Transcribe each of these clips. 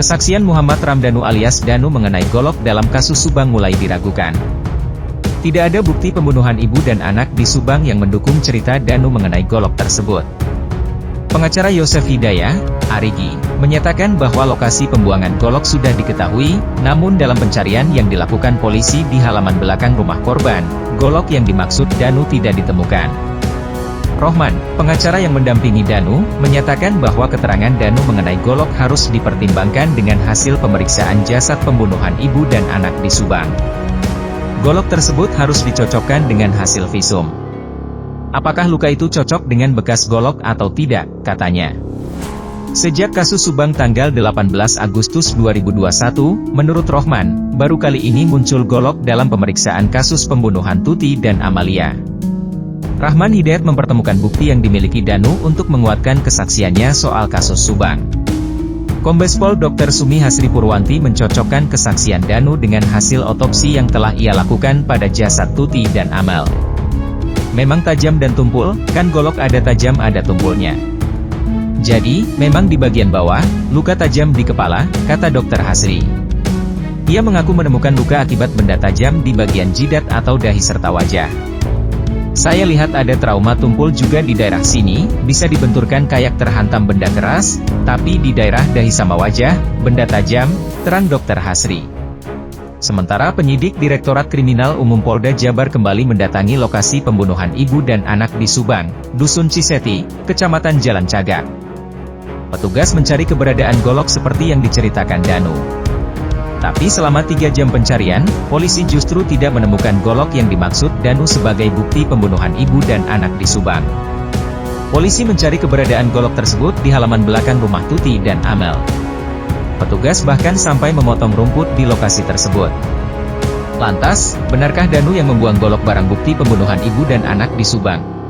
Kesaksian Muhammad Ramdhanu alias Danu mengenai golok dalam kasus Subang mulai diragukan. Tidak ada bukti pembunuhan ibu dan anak di Subang yang mendukung cerita Danu mengenai golok tersebut. Pengacara Yosef Hidayah, Arigi, menyatakan bahwa lokasi pembuangan golok sudah diketahui, namun dalam pencarian yang dilakukan polisi di halaman belakang rumah korban, golok yang dimaksud Danu tidak ditemukan. Rohman, pengacara yang mendampingi Danu, menyatakan bahwa keterangan Danu mengenai golok harus dipertimbangkan dengan hasil pemeriksaan jasad pembunuhan ibu dan anak di Subang. Golok tersebut harus dicocokkan dengan hasil visum. Apakah luka itu cocok dengan bekas golok atau tidak, katanya. Sejak kasus Subang tanggal 18 Agustus 2021, menurut Rohman, baru kali ini muncul golok dalam pemeriksaan kasus pembunuhan Tuti dan Amalia. Rahman Hidayat mempertemukan bukti yang dimiliki Danu untuk menguatkan kesaksiannya soal kasus Subang. Kombes Pol Dr. Sumi Hasri Purwanti mencocokkan kesaksian Danu dengan hasil otopsi yang telah ia lakukan pada jasad Tuti dan Amal. Memang tajam dan tumpul, kan golok ada tajam ada tumpulnya. Jadi, memang di bagian bawah, luka tajam di kepala, kata Dr. Hasri. Ia mengaku menemukan luka akibat benda tajam di bagian jidat atau dahi serta wajah. Saya lihat ada trauma tumpul juga di daerah sini, bisa dibenturkan kayak terhantam benda keras, tapi di daerah dahi sama wajah, benda tajam, terang Dr. Hasri. Sementara penyidik Direktorat Kriminal Umum Polda Jabar kembali mendatangi lokasi pembunuhan ibu dan anak di Subang, Dusun Ciseti, Kecamatan Jalan Cagak. Petugas mencari keberadaan golok seperti yang diceritakan Danu. Tapi selama 3 jam pencarian, polisi justru tidak menemukan golok yang dimaksud Danu sebagai bukti pembunuhan ibu dan anak di Subang. Polisi mencari keberadaan golok tersebut di halaman belakang rumah Tuti dan Amel. Petugas bahkan sampai memotong rumput di lokasi tersebut. Lantas, benarkah Danu yang membuang golok barang bukti pembunuhan ibu dan anak di Subang?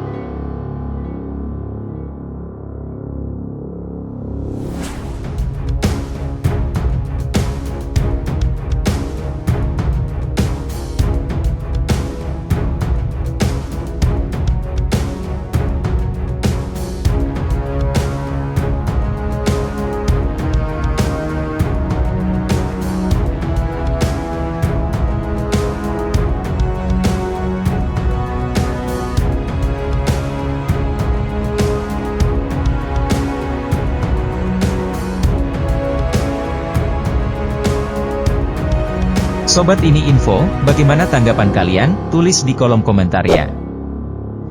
Sobat Ini Info, bagaimana tanggapan kalian? Tulis di kolom komentar ya.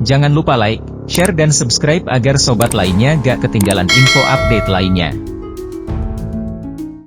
Jangan lupa like, share dan subscribe agar sobat lainnya gak ketinggalan info update lainnya.